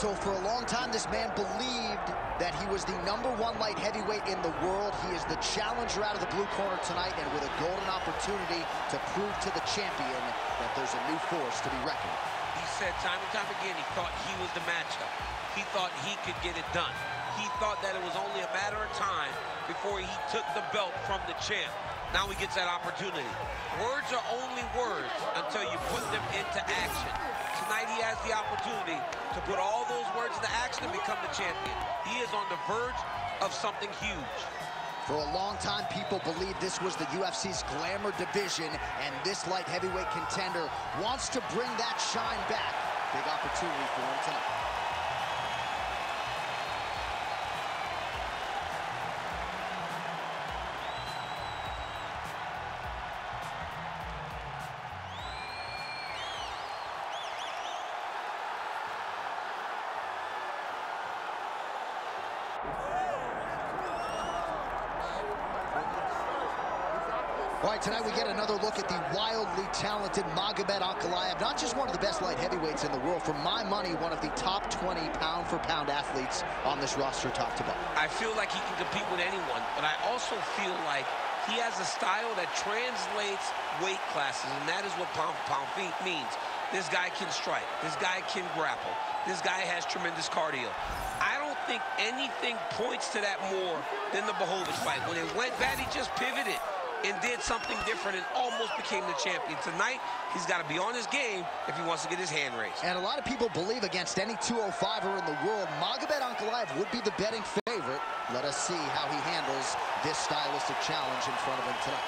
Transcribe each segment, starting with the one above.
So for a long time, this man believed that he was the #1 light heavyweight in the world. He is the challenger out of the blue corner tonight, and with a golden opportunity to prove to the champion that there's a new force to be reckoned with. He said time and time again he thought he was the matchup. He thought he could get it done. He thought that it was only a matter of time before he took the belt from the champ. Now he gets that opportunity. Words are only words until you put them into action. Tonight he has the opportunity to put all those words into action and become the champion. He is on the verge of something huge. For a long time, people believed this was the UFC's glamour division, and this light heavyweight contender wants to bring that shine back. Big opportunity for him tonight. All right, tonight we get another look at the wildly talented Magomed Ankalaev, not just one of the best light heavyweights in the world, for my money, one of the top 20 pound-for-pound athletes on this roster, top to bottom. I feel like he can compete with anyone, but I also feel like he has a style that translates weight classes, and that is what pound-for-pound means. This guy can strike. This guy can grapple. This guy has tremendous cardio. I don't think anything points to that more than the Blachowicz fight. When it went bad, he just pivoted and did something different and almost became the champion. Tonight, he's got to be on his game if he wants to get his hand raised. And a lot of people believe against any 205er in the world, Magomed Ankalaev would be the betting favorite. Let us see how he handles this stylistic challenge in front of him tonight.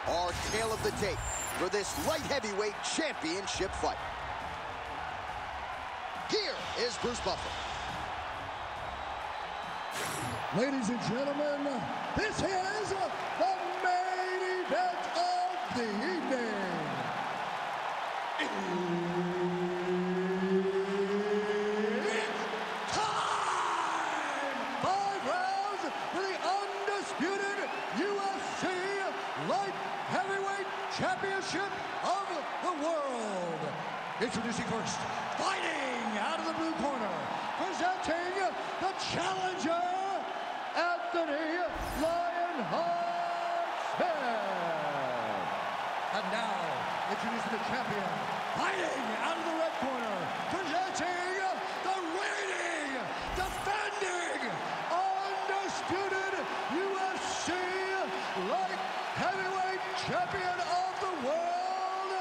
Our tale of the tape for this light heavyweight championship fight. Here is Bruce Buffer. Ladies and gentlemen, this is the main event of the evening. It's time! 5 rounds for the undisputed UFC Light Heavyweight Championship of the world. Introducing first, fighting out of the blue corner, presenting the challenger, Anthony Lionheart Smith. And now, introducing the champion, fighting out of the red corner, presenting the reigning, defending, undisputed UFC Light Heavyweight Champion of the world,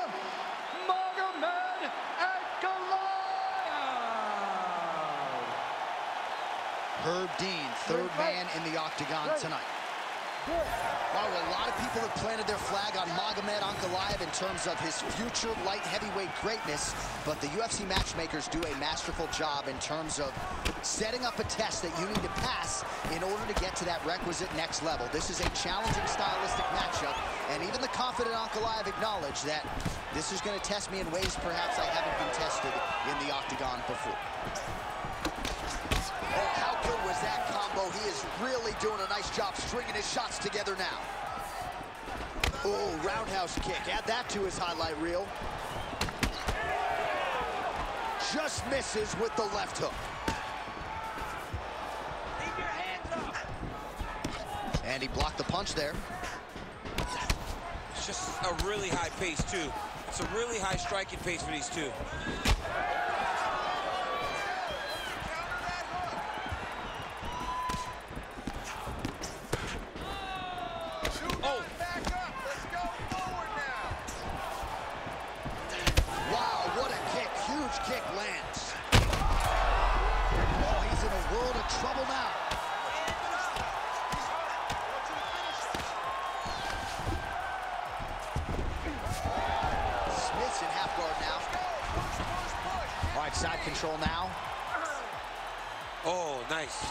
Magomed Ankalaev. Herb Dean, third man in the octagon tonight. Wow, a lot of people have planted their flag on Magomed Ankalaev in terms of his future light heavyweight greatness, but the UFC matchmakers do a masterful job in terms of setting up a test that you need to pass in order to get to that requisite next level. This is a challenging stylistic matchup, and even the confident Ankalaev acknowledged that this is going to test me in ways perhaps I haven't been tested in the octagon before. Oh, how good was that combo? He is really doing a nice job stringing his shots together now. Oh, roundhouse kick. Add that to his highlight reel. Just misses with the left hook. Keep your hands up. And he blocked the punch there. It's just a really high pace, too. It's a really high striking pace for these two. Kick lands. Oh, he's in a world of trouble now. Smith's in half guard now. All right, side control now. Oh, nice.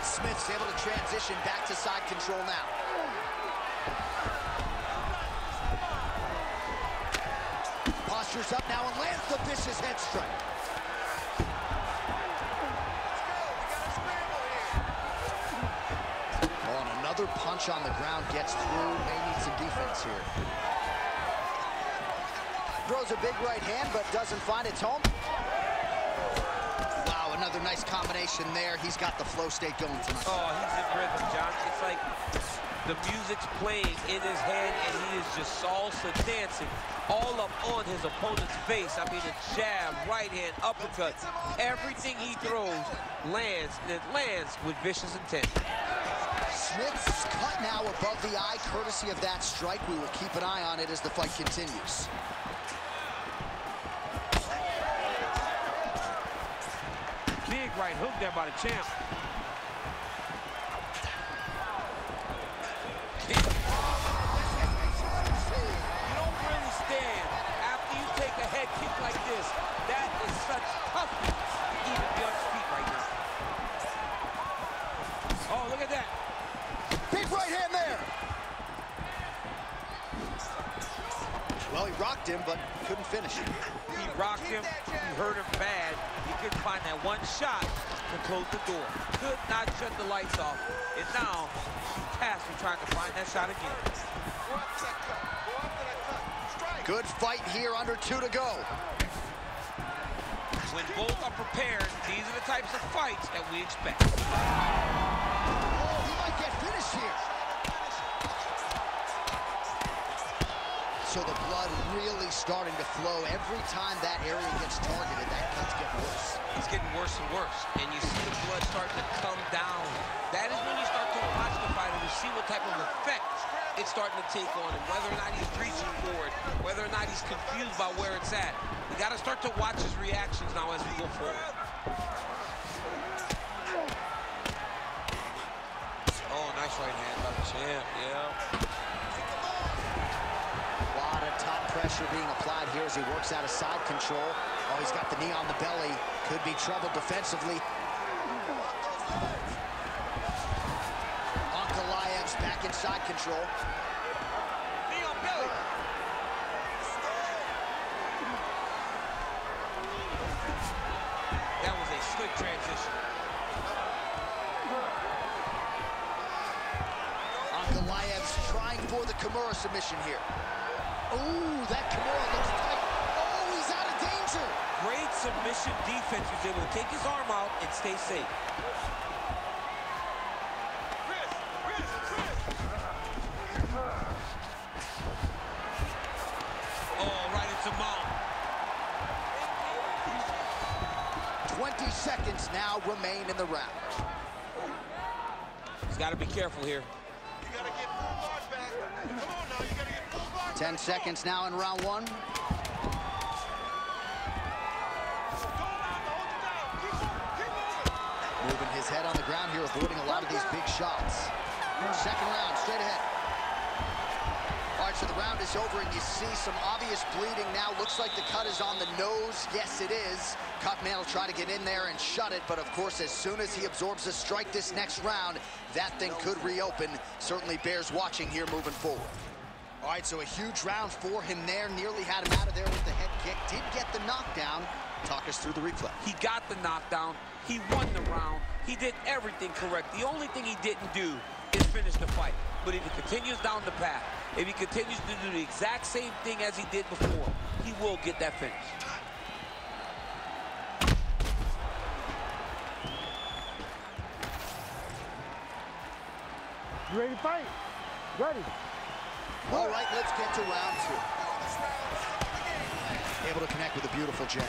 Smith's able to transition back to side control now. Postures up now and lands the vicious head strike. Oh, and another another punch on the ground gets through. May need some defense here. Throws a big right hand, but doesn't find its home. Wow, another nice combination there. He's got the flow state going tonight. Oh, he's in rhythm, John. It's like the music's playing in his head, and he is just salsa dancing all up on his opponent's face. I mean, a jab, right hand, uppercut. Everything he throws lands, and it lands with vicious intent. Smith's cut now above the eye, courtesy of that strike. We will keep an eye on it as the fight continues. Big right hook there by the champ. You don't really stand after you take a head kick like this. That is such toughness to even be on his feet right now. Oh, look at that. Big right hand there. Well, he rocked him, but couldn't finish it. He rocked him. He hurt him bad. He couldn't find that one shot to close the door. Could not shut the lights off. And now, he's tasked with trying to find that shot again. Good fight here, under 2 to go. When both are prepared, these are the types of fights that we expect. Oh, he might get finished here. So the blood really starting to flow. Every time that area gets targeted, that cut's getting worse. It's getting worse and worse, and you see the blood starting to come down. That is when you start to watch the fighter to see what type of effect it's starting to take on him, whether or not he's reaching for it, whether or not he's confused by where it's at. We got to start to watch his reactions now as we go forward. Oh, nice right hand by the champ, yeah. Pressure being applied here as he works out of side control. Oh, he's got the knee on the belly. Could be trouble defensively. Ankalaev's back in side control. Knee on belly. That was a slick transition. Ankalaev's trying for the Kimura submission here. Ooh, that Kimura looks tight. Oh, he's out of danger. Great submission defense. He was able to take his arm out and stay safe. Oh, right into mount. 20 seconds now remain in the round. He's got to be careful here. You got to get full guard back. Come on now, you got to get full guard. 10 seconds now in round 1. Moving his head on the ground here, avoiding a lot of these big shots. Second round, straight ahead. All right, so the round is over, and you see some obvious bleeding now. Looks like the cut is on the nose. Yes, it is. Cutman will try to get in there and shut it, but of course, as soon as he absorbs a strike this next round, that thing could reopen. Certainly bears watching here moving forward. All right, so a huge round for him there. Nearly had him out of there with the head kick. Did get the knockdown. Talk us through the replay. He got the knockdown. He won the round. He did everything correct. The only thing he didn't do is finish the fight. But if he continues down the path, if he continues to do the exact same thing as he did before, he will get that finish. You ready to fight? Ready. All right, let's get to round 2. Able to connect with a beautiful jab.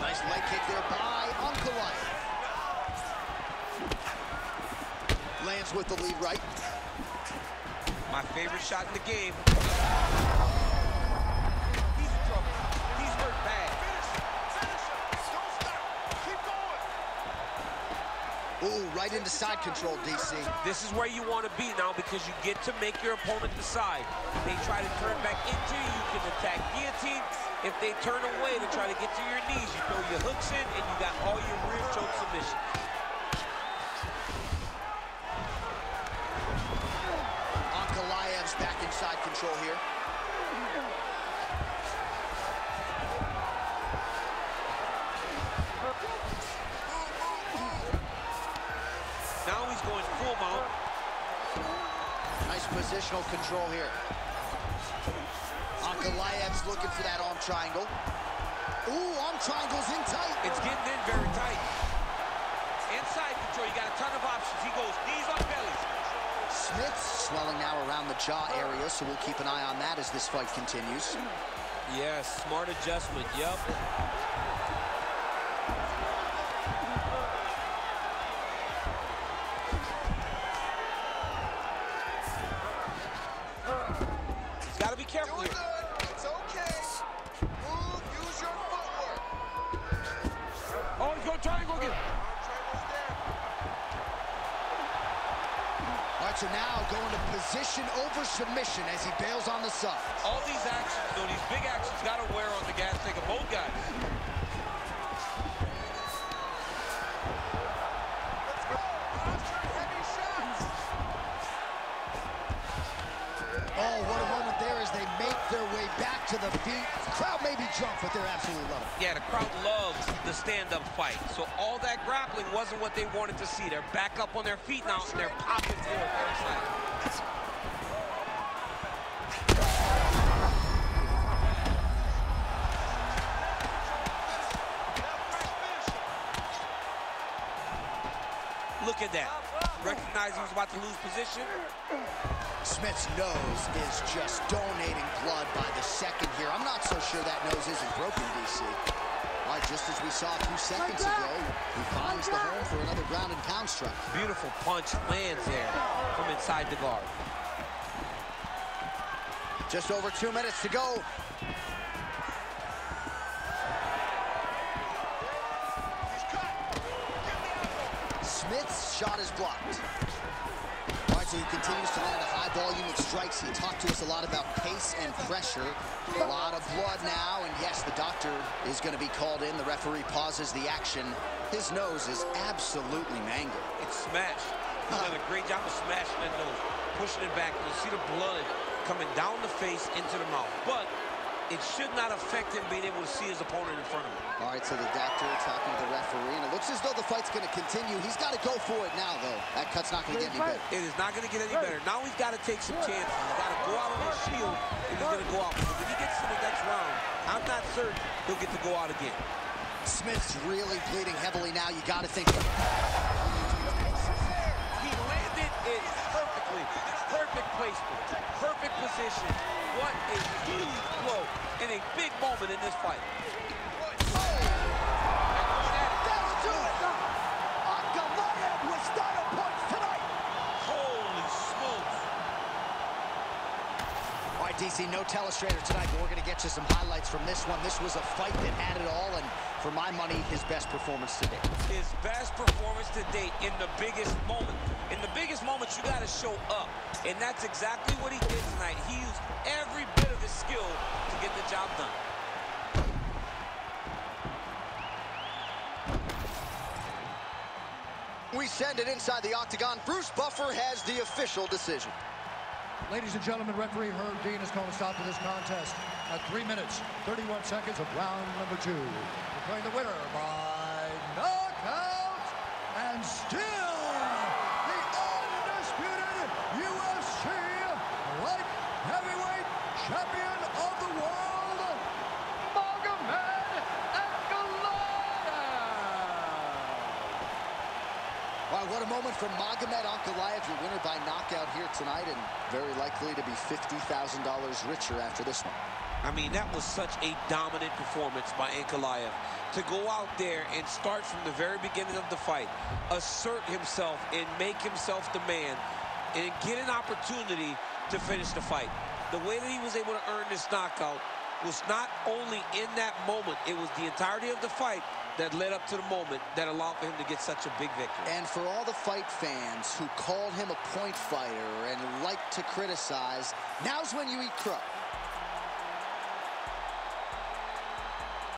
Nice leg kick there by Ankalev. Lands with the lead right. My favorite shot in the game. He's in trouble. He's hurt bad. Ooh, right into side control, DC. This is where you want to be now, because you get to make your opponent decide. If they try to turn back into you, you can attack guillotine. If they turn away to try to get to your knees, you throw your hooks in, and you got all your rear choke submissions. Ankalaev's back in side control here. going full mount. Nice positional control here. Ankalaev's looking for that arm triangle. Ooh, arm triangle's in tight. It's getting in very tight. Inside control, you got a ton of options. He goes knees on bellies. Smith's swelling now around the jaw area, so we'll keep an eye on that as this fight continues. Yes, smart adjustment, yep. He's got to be careful here. It's okay. Move, use your footwork. Oh, he's going to triangle again. All right, so now going to position over submission as he bails on the side. All these actions, though, these big actions, got to wear on the gas tank of both guys. Let's go. Concentrate heavy shots. Oh, what a moment there as they make their way back to the feet. The crowd may be drunk, but they're absolutely loving it. Yeah, the crowd loves the stand-up fight. So all that grappling wasn't what they wanted to see. They're back up on their feet now, and they're popping forward outside. Look at that. Recognized he was about to lose position. Smith's nose is just donating blood by the second here. I'm not so sure that nose isn't broken, DC. All right, just as we saw a few seconds ago, he finds the home for another ground and pound strike. Beautiful punch lands there from inside the guard. Just over 2 minutes to go. Smith's shot is blocked. All right, so he continues to land a high volume of strikes. He talked to us a lot about pace and pressure. A lot of blood now, and yes, the doctor is going to be called in. The referee pauses the action. His nose is absolutely mangled. It's smashed. He's done a great job of smashing that nose, pushing it back. You see the blood coming down the face into the mouth. But it should not affect him being able to see his opponent in front of him. All right, so the doctor talking to the referee, and it looks as though the fight's going to continue. He's got to go for it now, though. That cut's not going to get any better. It is not going to get any better. Now he's got to take some chances. He's got to go out on his shield, and he's going to go out. Because if he gets to the next round, I'm not certain he'll get to go out again. Smith's really bleeding heavily now. You got to think. He landed it perfectly. Perfect placement. Perfect position. What a huge blow in a big moment in this fight. That'll do it! Ankalaev with style points tonight! Holy smokes. All right, DC, no telestrator tonight, but we're going to get you some highlights from this one. This was a fight that had it all, and for my money, his best performance to date. His best performance to date in the biggest moment. In the biggest moments, you got to show up. And that's exactly what he did tonight. He used every bit of his skill to get the job done. We send it inside the octagon. Bruce Buffer has the official decision. Ladies and gentlemen, referee Herb Dean has called a stop to this contest at 3 minutes, 31 seconds of round number 2. Declaring the winner by knockout and still the undisputed UFC light heavyweight champion of the world, Magomed Ankalaev. Wow, what a moment from Magomed Ankalaev, your winner by knockout here tonight, and very likely to be $50,000 richer after this one. I mean, that was such a dominant performance by Ankalaev. To go out there and start from the very beginning of the fight, assert himself and make himself the man, and get an opportunity to finish the fight. The way that he was able to earn this knockout was not only in that moment, it was the entirety of the fight that led up to the moment that allowed for him to get such a big victory. And for all the fight fans who called him a point fighter and like to criticize, now's when you eat crow.